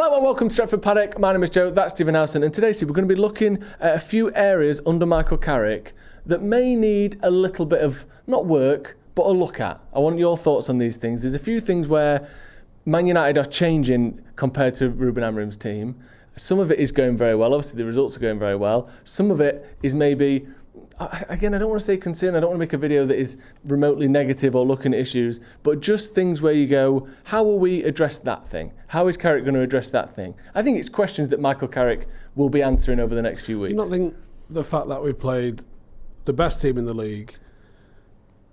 Hello and welcome to Stretford Paddock. My name is Joe, that's Stephen Howson, and today, Steve, we're going to be looking at a few areas under Michael Carrick that may need a little bit of, not work, but a look at. I want your thoughts on these things. There's a few things where Man United are changing compared to Ruben Amorim's team. Some of it is going very well. Obviously, the results are going very well. Some of it is maybe, again, I don't want to say concern. I don't want to make a video that is remotely negative or looking at issues, but just things where you go, how will we address that thing? How is Carrick going to address that thing? I think it's questions that Michael Carrick will be answering over the next few weeks. You don't think the fact that we played the best team in the league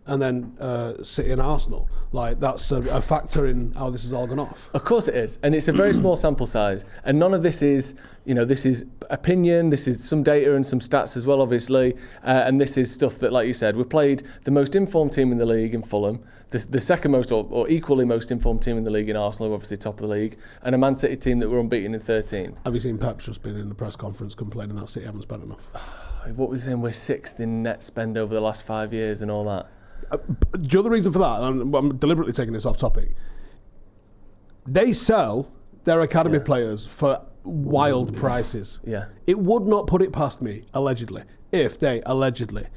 and then City and Arsenal, like that's a factor in how this has all gone off? Of course it is, and it's a very small sample size, and none of this is, this is opinion, this is some data and some stats as well, obviously, and this is stuff that, like you said, we played the most informed team in the league in Fulham, the second most or equally most informed team in the league in Arsenal, obviously top of the league, and a Man City team that were unbeaten in 13. Have you seen Pep's just been in the press conference complaining that City haven't spent enough? What was saying, we're sixth in net spend over the last 5 years and all that. The other reason for that, and I'm deliberately taking this off topic, they sell their academy players for wild prices. Yeah. It would not put it past me, allegedly, if they allegedly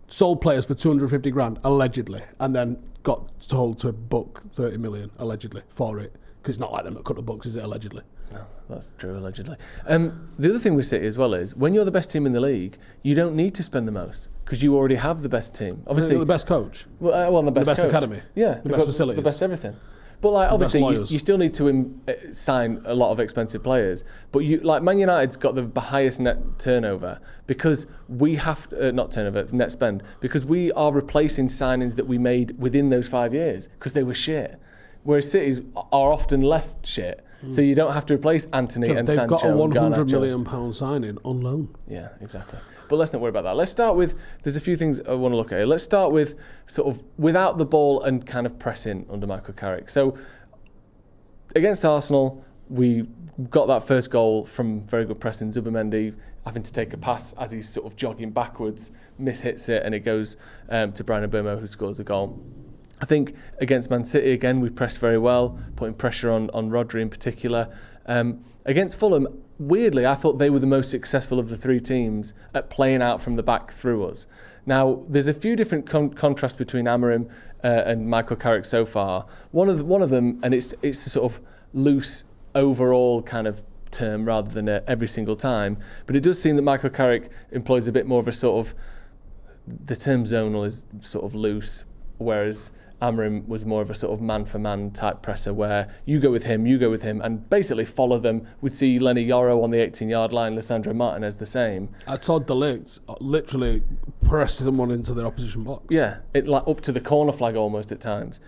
sold players for 250 grand, allegedly, and then got told to book 30 million, allegedly, for it. Because it's not like them that cut the books, is it, allegedly? No, that's true, allegedly. The other thing with City as well is, when you're the best team in the league, you don't need to spend the most, because you already have the best team. Obviously, the best coach. Well, the best coach. academy. Yeah, the best facilities. The best everything. But obviously, you still need to sign a lot of expensive players. But Man United's got the highest net turnover because we have not turnover, net spend, because we are replacing signings that we made within those 5 years because they were shit. Whereas Cities are often less shit. So you don't have to replace Anthony and Sancho. They've got a £100 million signing on loan. Yeah, exactly. But let's not worry about that. Let's start with, there's a few things I want to look at here. Let's start with sort of without the ball and kind of pressing under Michael Carrick. So against Arsenal, we got that first goal from very good pressing. Zubimendi having to take a pass as he's sort of jogging backwards, mishits it, and it goes to Brian Mbeumo, who scores the goal. I think against Man City, again, we pressed very well, putting pressure on Rodri in particular. Against Fulham, weirdly, I thought they were the most successful of the three teams at playing out from the back through us. Now, there's a few different contrasts between Amorim and Michael Carrick so far. One of them, and it's a sort of loose overall kind of term rather than every single time, but it does seem that Michael Carrick employs a bit more of a sort of, the term zonal is sort of loose, whereas Amorim was more of a sort of man-for-man type presser where you go with him, and basically follow them. We'd see Lenny Yoro on the 18-yard line, Lisandro Martinez the same. I saw De Ligt literally press someone into their opposition box. Yeah, up to the corner flag almost at times.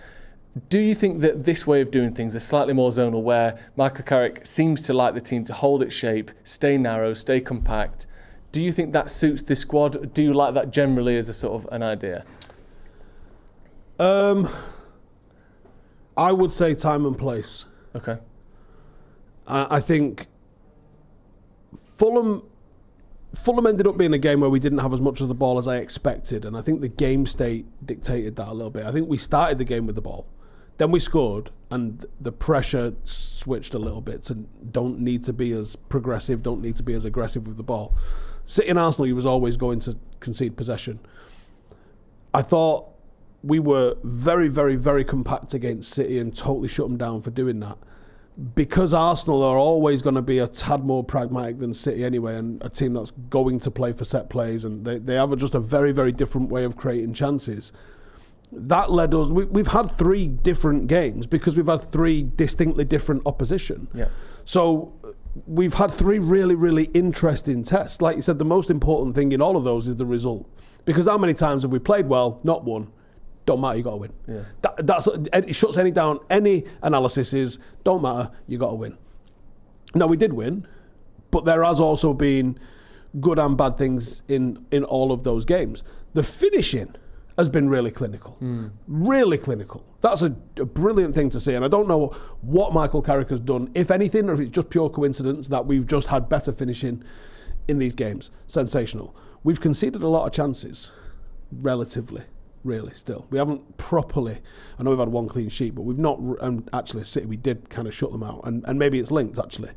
Do you think that this way of doing things is slightly more zonal, where Michael Carrick seems to like the team to hold its shape, stay narrow, stay compact? Do you think that suits this squad? Do you like that generally as a sort of an idea? I would say time and place. Okay. I think Fulham ended up being a game where we didn't have as much of the ball as I expected, and I think the game state dictated that a little bit. I think we started the game with the ball, then we scored, and the pressure switched a little bit to don't need to be as progressive, don't need to be as aggressive with the ball. City and Arsenal, he was always going to concede possession. I thought we were very, very, very compact against City and totally shut them down for doing that. Because Arsenal are always going to be a tad more pragmatic than City anyway, and a team that's going to play for set plays, and they have just a very, very different way of creating chances. That led us... We've had three different games because we've had three distinctly different opposition. Yeah. So we've had three really, really interesting tests. Like you said, the most important thing in all of those is the result. Because how many times have we played well, not won? Don't matter, you got to win. Yeah. It shuts any analysis is, don't matter, you got to win. Now, we did win, but there has also been good and bad things in all of those games. The finishing has been really clinical. Really clinical. That's a brilliant thing to see, and I don't know what Michael Carrick has done, if anything, or if it's just pure coincidence that we've just had better finishing in these games. Sensational. We've conceded a lot of chances, relatively. really, still. We haven't properly... I know we've had one clean sheet, but we've not... And actually, City, we did kind of shut them out. And maybe it's linked, actually.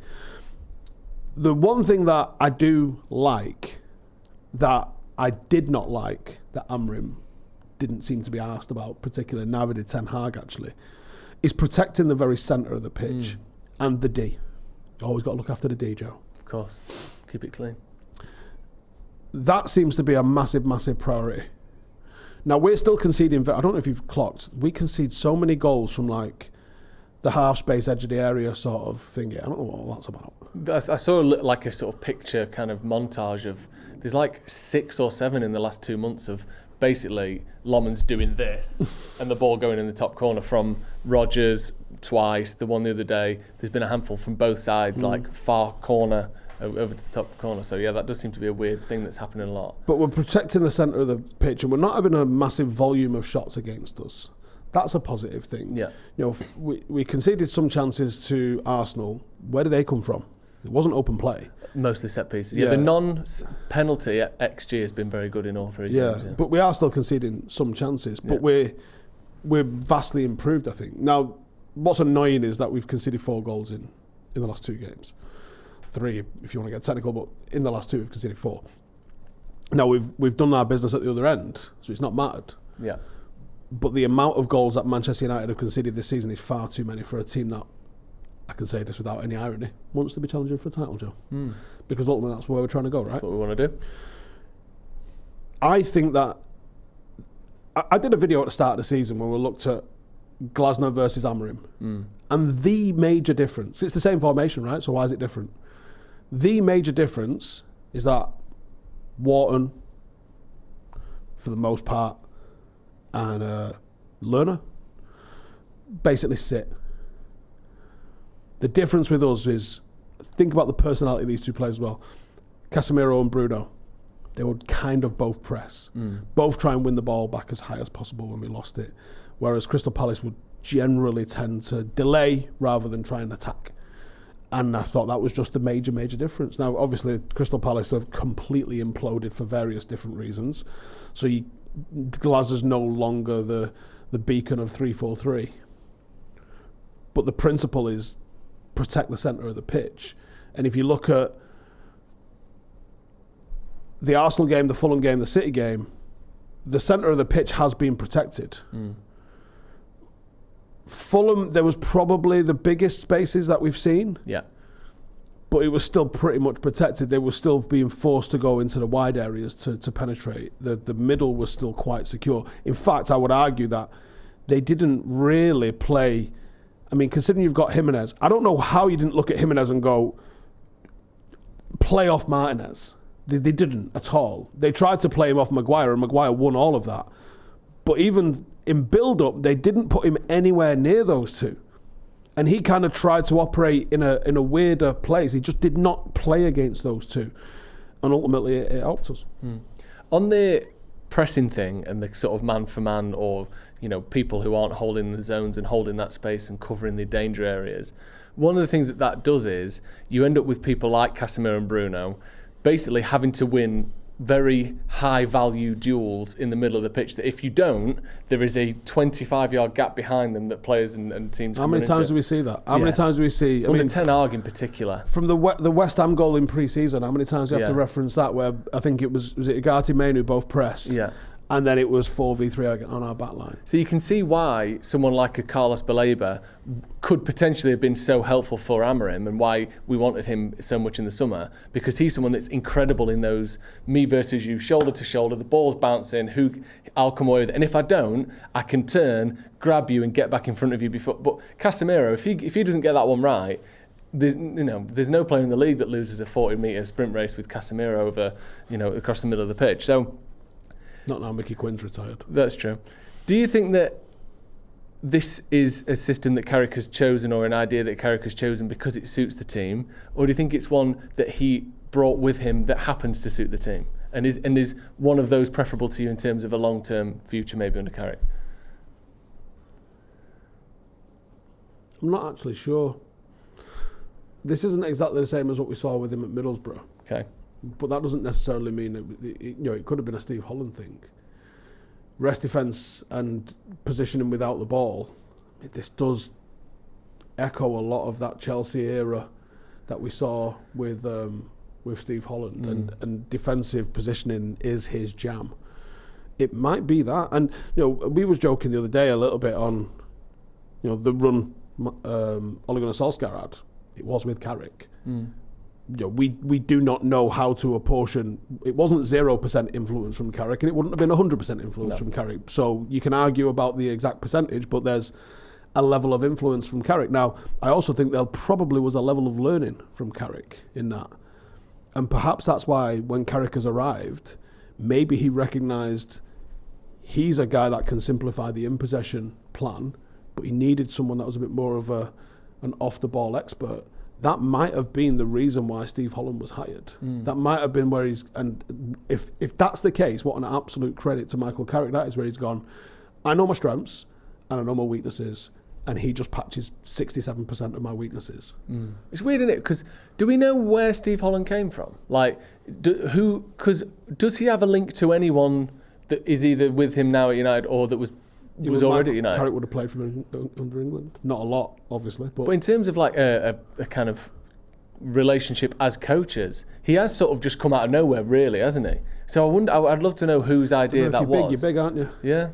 The one thing that I do like, that I did not like, that Amorim didn't seem to be asked about, particularly neither did Ten Hag, actually, is protecting the very centre of the pitch and the D. Always got to look after the D, Joe. Of course. Keep it clean. That seems to be a massive, massive priority. Now, we're still conceding... I don't know if you've clocked. We concede so many goals from, like, the half-space edge of the area sort of thingy. I don't know what all that's about. I saw like a sort of picture kind of montage of... There's like 6 or 7 in the last 2 months of basically Lomond's doing this and the ball going in the top corner from Rodgers twice, the one the other day. There's been a handful from both sides, like far corner over to the top corner. So yeah, that does seem to be a weird thing that's happening a lot. But we're protecting the centre of the pitch and we're not having a massive volume of shots against us. That's a positive thing. Yeah. You know, we conceded some chances to Arsenal. Where did they come from? It wasn't open play. Mostly set pieces. Yeah, the non-penalty XG has been very good in all 3 games. Yeah, but we are still conceding some chances. But we're vastly improved, I think. Now, what's annoying is that we've conceded 4 goals in the last 2 games. 3, if you want to get technical, but in the last 2 we've conceded 4. Now we've done our business at the other end, so it's not mattered. Yeah. But the amount of goals that Manchester United have conceded this season is far too many for a team that, I can say this without any irony, wants to be challenging for a title, Joe. Because ultimately that's where we're trying to go, right? That's what we want to do. I think that... I did a video at the start of the season where we looked at Glasner versus Amorim. And the major difference... It's the same formation, right? So why is it different? The major difference is that Wharton, for the most part, and Lerner basically sit. The difference with us is, think about the personality of these 2 players as well. Casemiro and Bruno, they would kind of both press. Both try and win the ball back as high as possible when we lost it. Whereas Crystal Palace would generally tend to delay rather than try and attack. And I thought that was just the major, major difference. Now, obviously, Crystal Palace have completely imploded for various different reasons. So Glasner's no longer the beacon of 3-4-3. But the principle is protect the centre of the pitch. And if you look at the Arsenal game, the Fulham game, the City game, the centre of the pitch has been protected. Fulham, there was probably the biggest spaces that we've seen. Yeah. But it was still pretty much protected. They were still being forced to go into the wide areas to penetrate. The middle was still quite secure. In fact, I would argue that they didn't really play... I mean, considering you've got Jimenez, I don't know how you didn't look at Jimenez and go, play off Martinez. They didn't at all. They tried to play him off Maguire, and Maguire won all of that. But even in build-up, they didn't put him anywhere near those 2. And he kind of tried to operate in a weirder place. He just did not play against those 2. And ultimately, it helped us. On the pressing thing and the sort of man-for-man or, you know, people who aren't holding the zones and holding that space and covering the danger areas, one of the things that does is you end up with people like Casemiro and Bruno basically having to win very high-value duels in the middle of the pitch that if you don't, there is a 25-yard gap behind them that players and teams How many times do we see that? How many times do we see... I mean, Ten Hag in particular. From the West Ham goal in pre-season, how many times do we have to reference that where I think it was it Ugarte Mainu both pressed? Yeah. And then it was 4v3 on our back line. So you can see why someone like a Carlos Baleba could potentially have been so helpful for Amorim and why we wanted him so much in the summer, because he's someone that's incredible in those me versus you, shoulder to shoulder, the ball's bouncing, I'll come away with it. And if I don't, I can turn, grab you and get back in front of you before. But Casemiro, if he doesn't get that one right, there's no player in the league that loses a 40-metre sprint race with Casemiro over, across the middle of the pitch. So... Not now Mickey Quinn's retired. That's true. Do you think that this is a system that Carrick has chosen or an idea that Carrick has chosen because it suits the team? Or do you think it's one that he brought with him that happens to suit the team? And is one of those preferable to you in terms of a long-term future maybe under Carrick? I'm not actually sure. This isn't exactly the same as what we saw with him at Middlesbrough. Okay. But that doesn't necessarily mean it could have been a Steve Holland thing. rest defence and positioning without the ball, this does echo a lot of that Chelsea era that we saw with Steve Holland, and defensive positioning is his jam. It might be that, and we was joking the other day a little bit on, the run Ole Gunnar Solskjaer had. It was with Carrick. We do not know how to apportion. It wasn't 0% influence from Carrick, and it wouldn't have been 100% influence from Carrick. So you can argue about the exact percentage, but there's a level of influence from Carrick. Now, I also think there probably was a level of learning from Carrick in that. And perhaps that's why when Carrick has arrived, maybe he recognised he's a guy that can simplify the in-possession plan, but he needed someone that was a bit more of an off-the-ball expert. That might have been the reason why Steve Holland was hired. That might have been where he's... And if that's the case, what an absolute credit to Michael Carrick that is, where he's gone, I know my strengths and I know my weaknesses, and he just patches 67% of my weaknesses. It's weird, isn't it? Because do we know where Steve Holland came from? Like, because does he have a link to anyone that is either with him now at United or that was already at United? Carrick would have played from under England. Not a lot, obviously. But in terms of like a kind of relationship as coaches, he has sort of just come out of nowhere, really, hasn't he? So I wonder. I'd love to know whose idea that was. You're big, aren't you? Yeah,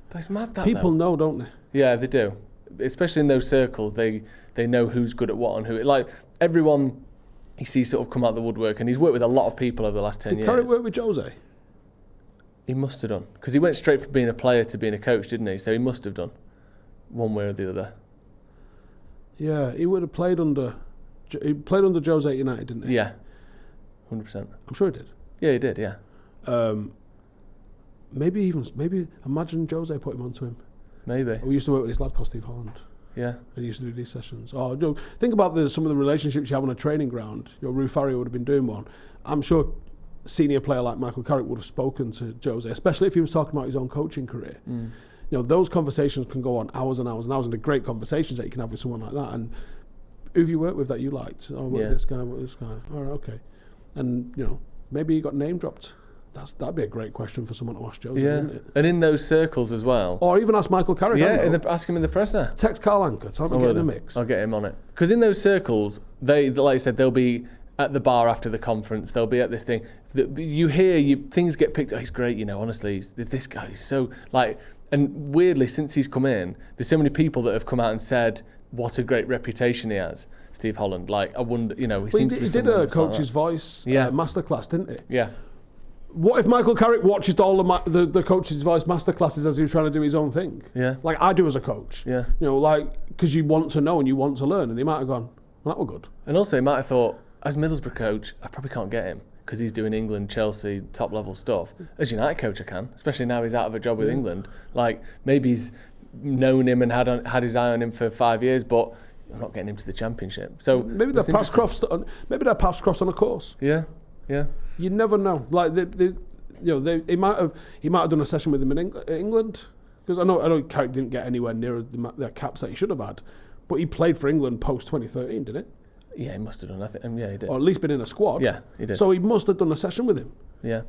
but it's mad that people know, don't they? Yeah, they do. Especially in those circles, they know who's good at what and who. Like everyone, he sees sort of come out of the woodwork, and he's worked with a lot of people over the last 10 years. Did Carrick work with Jose? He must have done, because he went straight from being a player to being a coach, didn't he? So he must have done, one way or the other. Yeah, he would have played under. He played under Jose at United, didn't he? Yeah, 100%. I'm sure he did. Yeah, he did. Yeah. Maybe imagine Jose put him onto him. Maybe. We used to work with this lad called Steve Holland. Yeah. And he used to do these sessions. Think about some of the relationships you have on a training ground. Rue Farrier would have been doing one. I'm sure a senior player like Michael Carrick would have spoken to Jose, especially if he was talking about his own coaching career. Those conversations can go on hours and hours and hours, and they're great conversations that you can have with someone like that. And who have you worked with that you liked? Oh, what this guy, what this guy. All right, okay. And, maybe he got name dropped. That'd be a great question for someone to ask Jose, wouldn't it? And in those circles as well. Or even ask Michael Carrick. Ask him in the presser. Text Carl Anker, tell him to get in the mix. I'll get him on it. Because in those circles, they, like you said, they'll be at the bar after the conference, they'll be at this thing. You hear, things get picked up. He's great, honestly. This guy is so, and weirdly, since he's come in, there's so many people that have come out and said what a great reputation he has, Steve Holland. I wonder, he seems to be he did a Coach's Voice masterclass, didn't he? Yeah. What if Michael Carrick watched all the Coach's Voice masterclasses as he was trying to do his own thing? Yeah. Like I do as a coach. Yeah. Because you want to know and you want to learn, and he might have gone, well, that were good. And also he might have thought, as Middlesbrough coach, I probably can't get him because he's doing England, Chelsea, top level stuff. As United coach I can, especially now he's out of a job with England. Maybe he's known him and had his eye on him for 5 years, but I'm not getting him to the Championship. So maybe their paths crossed on a course. Yeah. Yeah. You never know. He might have done a session with him in England, because I know Carrick didn't get anywhere near the caps that he should have had, but he played for England post 2013, didn't he? Yeah, he must have done. I think, yeah, he did. Or at least been in a squad. Yeah, he did. So he must have done a session with him. Yeah.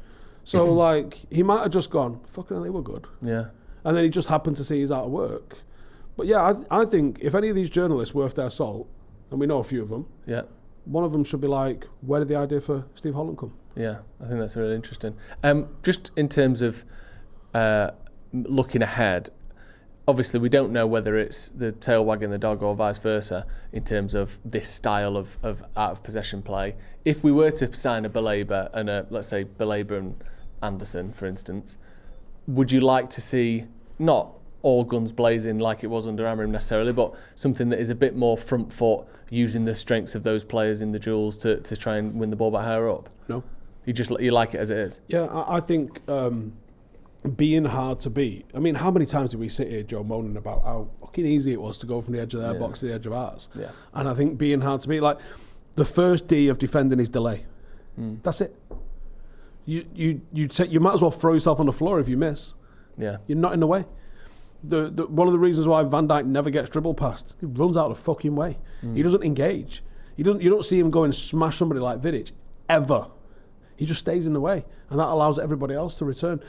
So he might have just gone, fucking hell, they were good. Yeah. And then he just happened to see he's out of work. But yeah, I think if any of these journalists worth their salt, and we know a few of them, yeah, one of them should be like, where did the idea for Steve Holland come? Yeah, I think that's really interesting. Just in terms of looking ahead, obviously we don't know whether it's the tail wagging the dog or vice versa in terms of this style of out of possession play. If we were to sign a Belaber and let's say Belaber and Anderson, for instance, would you like to see not all guns blazing like it was under Amorim necessarily, but something that is a bit more front foot, using the strengths of those players in the duels to try and win the ball back higher up? No. You like it as it is? Yeah, I think being hard to beat. I mean, how many times did we sit here, Joe, moaning about how fucking easy it was to go from the edge of their box to the edge of ours? Yeah. And I think being hard to beat, the first D of defending is delay. That's it. You might as well throw yourself on the floor if you miss. Yeah. You're not in the way. One of the reasons why Van Dijk never gets dribbled past, he runs out of the fucking way. He doesn't engage. You don't see him go and smash somebody like Vidic ever. he just stays in the way, and that allows everybody else to return.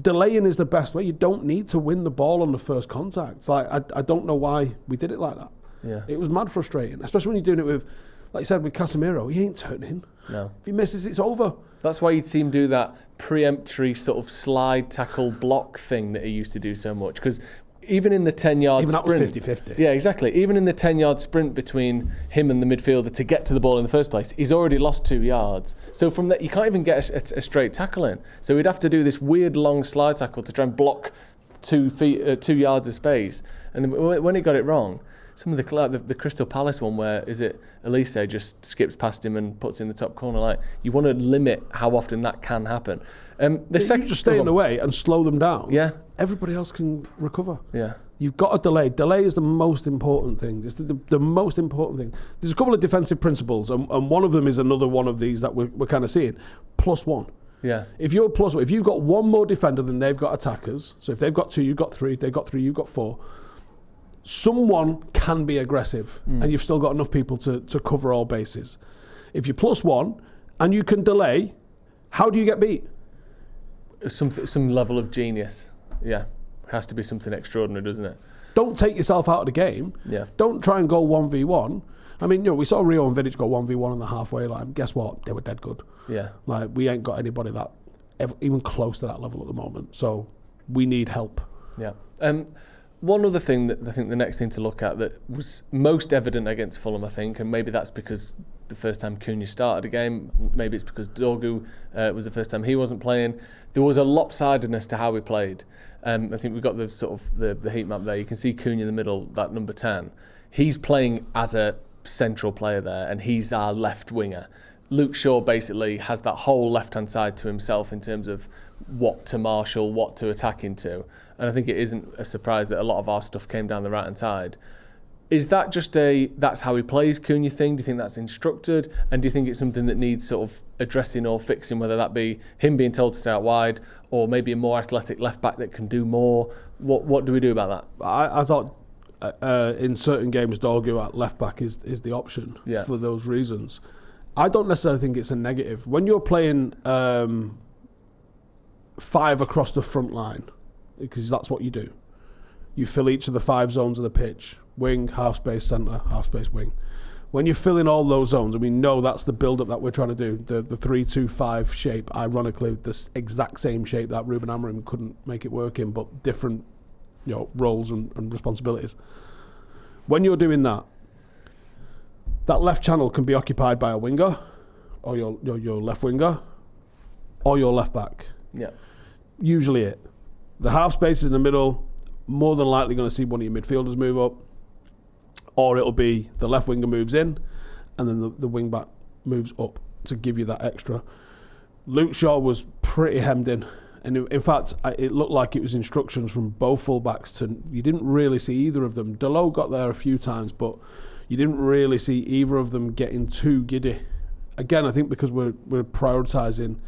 Delaying is the best way. You don't need to win the ball on the first contact. Like I don't know why we did it like that. Yeah. It was mad frustrating, especially when you're doing it with, like you said, with Casemiro. He ain't turning. No. If he misses, it's over. That's why you'd see him do that preemptory sort of slide tackle block thing that he used to do so much. Because even in the 10-yard sprint... Even that was 50-50. Yeah, exactly. Even in the 10-yard sprint between him and the midfielder to get to the ball in the first place, he's already lost 2 yards. So from that, you can't even get a straight tackle in. So he'd have to do this weird long slide tackle to try and block 2 yards of space. And when he got it wrong... Some of the Crystal Palace one where, is it Elise just skips past him and puts in the top corner? Like, you want to limit how often that can happen. You just stay in the way and slow them down. Yeah. Everybody else can recover. Yeah. You've got to delay. Delay is the most important thing. It's the most important thing. There's a couple of defensive principles, and one of them is another one of these that we're kind of seeing. +1. Yeah. If you've got one more defender than they've got attackers, so if they've got 2, you've got 3. If they've got 3, you've got 4. Someone can be aggressive, and you've still got enough people to cover all bases. If you're +1 and you can delay, how do you get beat? Some level of genius. Yeah. It has to be something extraordinary, doesn't it? Don't take yourself out of the game. Yeah. Don't try and go 1v1. I mean, we saw Rio and Vidic go 1v1 on the halfway line. Guess what? They were dead good. Yeah. Like, we ain't got anybody that even close to that level at the moment. So we need help. Yeah. One other thing that I think the next thing to look at that was most evident against Fulham, I think, and maybe that's because the first time Cunha started a game, maybe it's because Dorgu was the first time he wasn't playing. There was a lopsidedness to how we played. I think we've got the sort of the heat map there. You can see Cunha in the middle, that number 10. He's playing as a central player there, and he's our left winger. Luke Shaw basically has that whole left-hand side to himself in terms of what to marshal, what to attack into. And I think it isn't a surprise that a lot of our stuff came down the right-hand side. Is that just that's how he plays Cunha thing? Do you think that's instructed? And do you think it's something that needs sort of addressing or fixing, whether that be him being told to stay out wide or maybe a more athletic left-back that can do more? What do we do about that? I thought in certain games Dorgu at left-back is the option for those reasons. I don't necessarily think it's a negative. When you're playing 5 across the front line, because that's what you do. You fill each of the 5 zones of the pitch. Wing, half space, centre, half space, wing. When you fill in all those zones, and we know that's the build-up that we're trying to do, the 3-2-5 shape, ironically, the exact same shape that Ruben Amorim couldn't make it work in, but different roles and responsibilities. When you're doing that, that left channel can be occupied by a winger, or your left winger, or your left back. Yeah. Usually it. The half space is in the middle, more than likely going to see one of your midfielders move up, or it'll be the left winger moves in, and then the wing back moves up to give you that extra. Luke Shaw was pretty hemmed in, and in fact, it looked like it was instructions from both fullbacks to. You didn't really see either of them. Delo got there a few times, but you didn't really see either of them getting too giddy. Again, I think because we're prioritising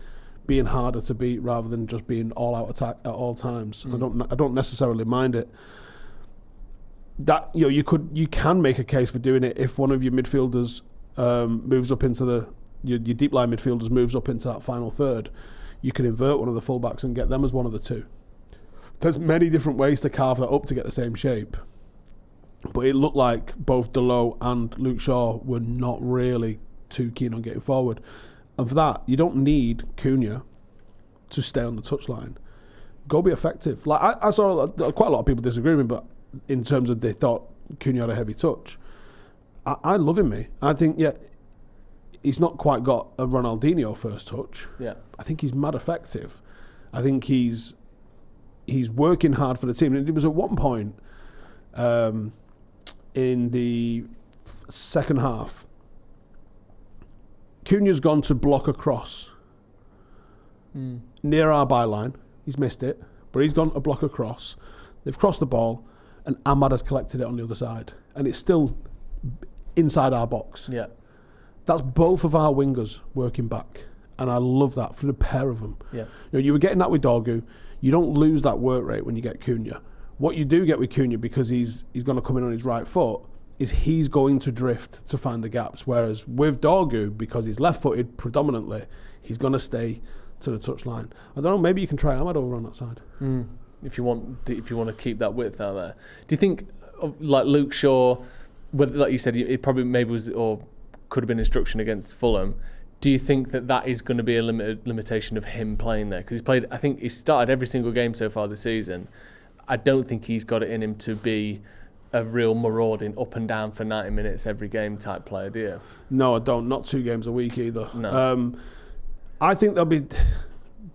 being harder to beat rather than just being all-out attack at all times. I don't necessarily mind it. That you can make a case for doing it if one of your midfielders moves up into your deep line midfielders moves up into that final third. You can invert one of the fullbacks and get them as one of the 2. There's many different ways to carve that up to get the same shape. But it looked like both Delo and Luke Shaw were not really too keen on getting forward. And for that, you don't need Cunha to stay on the touchline. Go be effective. Like I saw quite a lot of people disagree with me, but in terms of they thought Cunha had a heavy touch. I love him, I think, he's not quite got a Ronaldinho first touch. Yeah. I think he's mad effective. I think he's working hard for the team. And it was at one point in the second half, Cunha's gone to block a cross near our byline. He's missed it, but he's gone to block a cross. They've crossed the ball, and Ahmad has collected it on the other side, and it's still inside our box. Yeah, that's both of our wingers working back, and I love that for the pair of them. Yeah, you were getting that with Dorgu. You don't lose that work rate when you get Cunha. What you do get with Cunha, because he's going to come in on his right foot, is he's going to drift to find the gaps. Whereas with Dorgu, because he's left-footed predominantly, he's going to stay to the touchline. I don't know, maybe you can try Ahmad over on that side. If you want to keep that width out there. Do you think, like Luke Shaw, whether, like you said, it probably maybe was or could have been instruction against Fulham. Do you think that is going to be a limitation of him playing there? Because I think he started every single game so far this season. I don't think he's got it in him to be a real marauding up and down for 90 minutes every game type player, do you? No, I don't. Not 2 games a week either. No. I think there'll be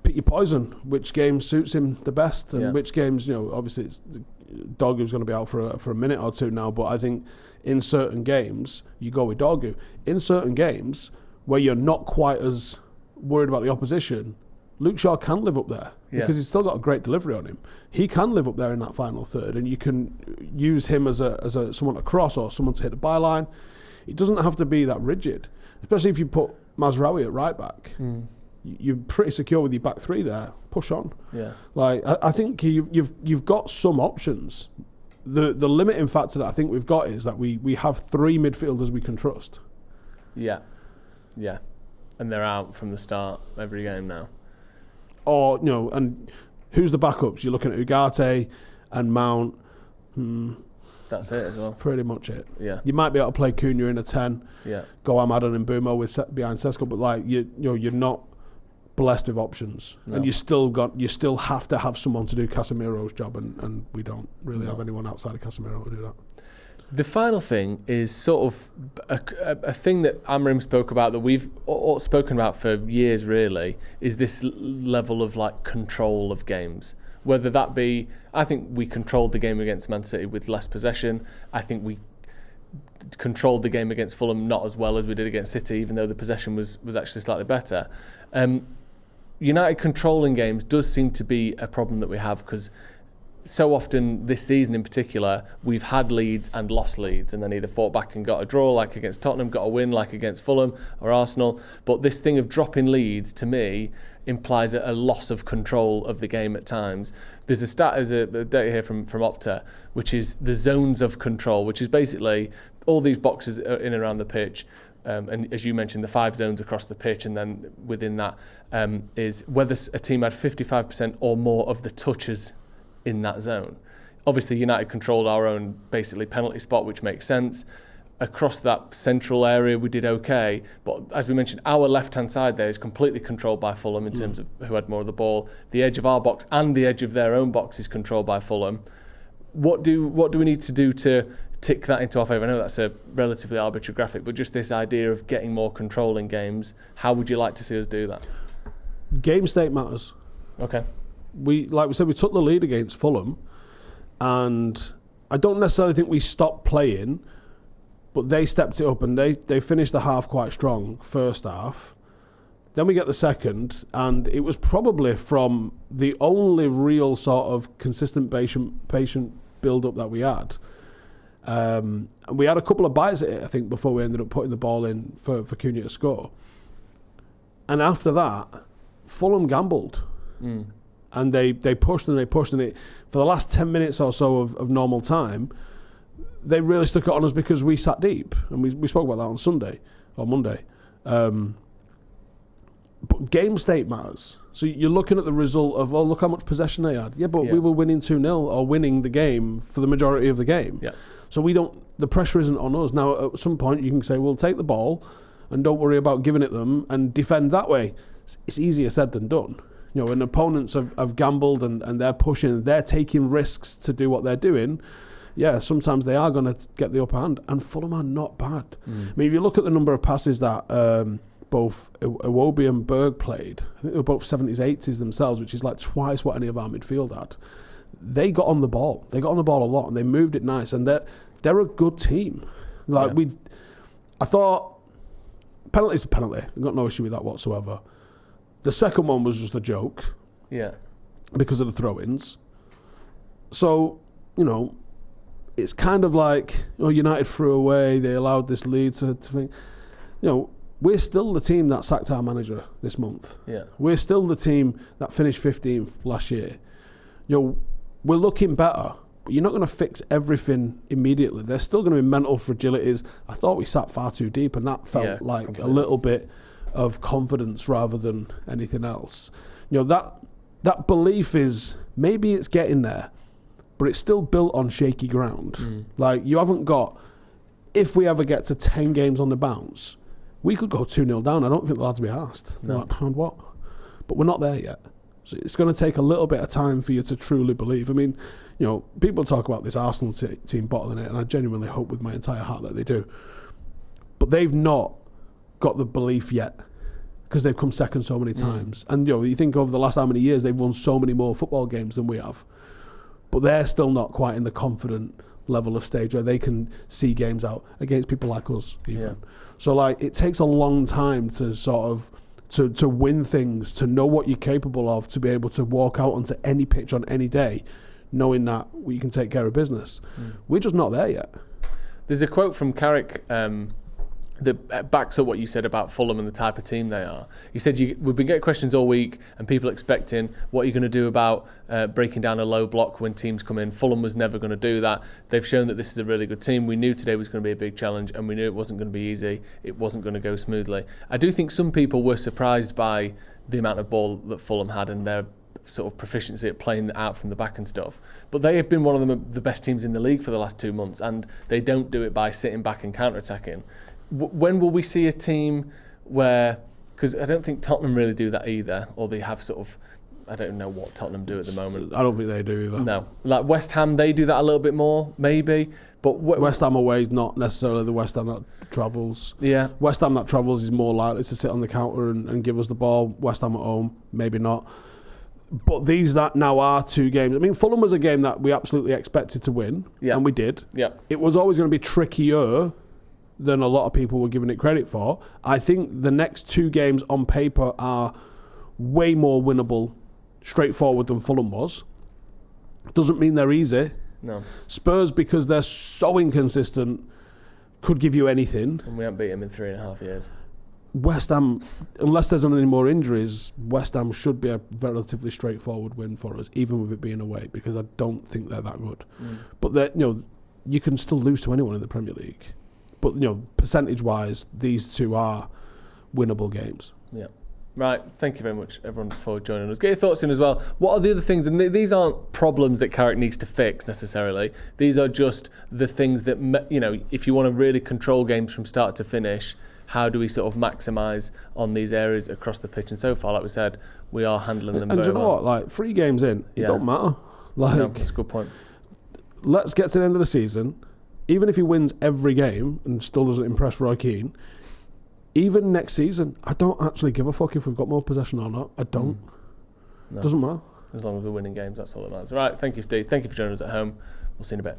pick your poison. Which game suits him the best, and which games, obviously it's Dorgu's going to be out for a minute or two now. But I think in certain games you go with Dorgu. In certain games where you're not quite as worried about the opposition, Luke Shaw can live up there because he's still got a great delivery on him. He can live up there in that final third, and you can use him as a someone to cross or someone to hit the byline. It doesn't have to be that rigid, especially if you put Mazraoui at right back. You're pretty secure with your back 3 there. Push on. Yeah. Like I think you've got some options. The limiting factor that I think we've got is that we have 3 midfielders we can trust. Yeah. Yeah. And they're out from the start every game now. Or, and who's the backups? You're looking at Ugarte and Mount. That's it as well. That's pretty much it. Yeah. You might be able to play Cunha in a 10. Yeah. Go Ahmad and Mbeumo behind Sesko, but like you're not blessed with options. No. And you still have to have someone to do Casemiro's job, and we don't really have anyone outside of Casemiro to do that. The final thing is sort of a thing that Amrim spoke about that we've all spoken about for years really, is this level of like control of games. Whether that be, I think we controlled the game against Man City with less possession. I think we controlled the game against Fulham not as well as we did against City, even though the possession was actually slightly better. United controlling games does seem to be a problem that we have, because so often this season in particular, we've had leads and lost leads and then either fought back and got a draw like against Tottenham, got a win like against Fulham or Arsenal. But this thing of dropping leads, to me, implies a loss of control of the game at times. There's a data here from Opta, which is the zones of control, which is basically all these boxes are in and around the pitch. And as you mentioned, the 5 zones across the pitch, and then within that is whether a team had 55% or more of the touches in that zone. Obviously, United controlled our own basically penalty spot, which makes sense. Across that central area, we did okay. But as we mentioned, our left-hand side there is completely controlled by Fulham in terms of who had more of the ball. The edge of our box and the edge of their own box is controlled by Fulham. What do we need to do to tick that into our favour? I know that's a relatively arbitrary graphic, but just this idea of getting more control in games, how would you like to see us do that? Game state matters. Okay. Like we said, we took the lead against Fulham, and I don't necessarily think we stopped playing, but they stepped it up and they finished the half quite strong, first half. Then we get the second, and it was probably from the only real sort of consistent patient build-up that we had. And we had a couple of bites at it, I think, before we ended up putting the ball in for Cunha to score. And after that, Fulham gambled. And they pushed and it for the last 10 minutes or so of normal time. They really stuck it on us because we sat deep, and we spoke about that on Sunday or Monday. But game state matters. So you're looking at the result of, look how much possession they had. Yeah, but we were winning 2-0 or winning the game for the majority of the game. Yeah. So the pressure isn't on us. Now, at some point, you can say, well, take the ball and don't worry about giving it them and defend that way. It's easier said than done. When opponents have gambled and they're pushing, they're taking risks to do what they're doing, sometimes they are going to get the upper hand. And Fulham are not bad. I mean, if you look at the number of passes that both Iwobi and Berg played, I think they were both 70s, 80s themselves, which is like twice what any of our midfield had. They got on the ball. They got on the ball a lot, and they moved it nice. And they're a good team. I thought penalty's a penalty. I've got no issue with that whatsoever. The second one was just a joke. Yeah. Because of the throw-ins. So, it's kind of like, United threw away, they allowed this lead to think. We're still the team that sacked our manager this month. Yeah. We're still the team that finished 15th last year. We're looking better, but you're not going to fix everything immediately. There's still going to be mental fragilities. I thought we sat far too deep, and that felt completely. A little bit of confidence rather than anything else. You know, that belief is, maybe it's getting there, but it's still built on shaky ground. Like, you haven't got, if we ever get to 10 games on the bounce, we could go 2-0 down. I don't think the lads will be asked. No. Like, and what? But we're not there yet. So it's going to take a little bit of time for you to truly believe. I mean, you know, people talk about this Arsenal team bottling it, and I genuinely hope with my entire heart that they do. But they've not got the belief yet, because they've come second so many times. And, you know, you think over the last how many years, they've won so many more football games than we have. But they're still not quite in the confident level of stage where they can see games out against people like us, even. Yeah. So, like, it takes a long time to sort of to win things, to know what you're capable of, to be able to walk out onto any pitch on any day, knowing that you can take care of business. We're just not there yet. There's a quote from Carrick that backs up what you said about Fulham and the type of team they are. He said, we've been getting questions all week and people expecting what you're going to do about breaking down a low block when teams come in. Fulham was never going to do that. They've shown that this is a really good team. We knew today was going to be a big challenge, and we knew it wasn't going to be easy. It wasn't going to go smoothly. I do think some people were surprised by the amount of ball that Fulham had and their sort of proficiency at playing out from the back and stuff. But they have been one of the best teams in the league for the last 2 months, and they don't do it by sitting back and counter-attacking. When will we see a team where, because I don't think Tottenham really do that either, or they have sort of, I don't know what Tottenham do at the moment. I don't think they do either. No. Like West Ham, they do that a little bit more, maybe. But West Ham away is not necessarily the West Ham that travels. Yeah. West Ham that travels is more likely to sit on the counter and give us the ball. West Ham at home, maybe not. But these that now are 2 games. I mean, Fulham was a game that we absolutely expected to win, and we did. Yeah. It was always going to be trickier than a lot of people were giving it credit for. I think the next 2 games on paper are way more winnable, straightforward than Fulham was. Doesn't mean they're easy. No. Spurs, because they're so inconsistent, could give you anything. And we haven't beat them in 3.5 years. West Ham, unless there's any more injuries, West Ham should be a relatively straightforward win for us, even with it being away, because I don't think they're that good. But you can still lose to anyone in the Premier League. But, you know, percentage-wise, these 2 are winnable games. Yeah. Right. Thank you very much, everyone, for joining us. Get your thoughts in as well. What are the other things? And these aren't problems that Carrick needs to fix necessarily. These are just the things that, you know, if you want to really control games from start to finish, how do we sort of maximise on these areas across the pitch? And so far, like we said, we are handling them very well. And do you know what? Like, 3 games in, it don't matter. Like, no, that's a good point. Let's get to the end of the season. Even if he wins every game and still doesn't impress Roy Keane, even next season, I don't actually give a fuck if we've got more possession or not. I don't. No. Doesn't matter. As long as we're winning games, that's all that matters. Right, thank you, Steve. Thank you for joining us at home. We'll see you in a bit.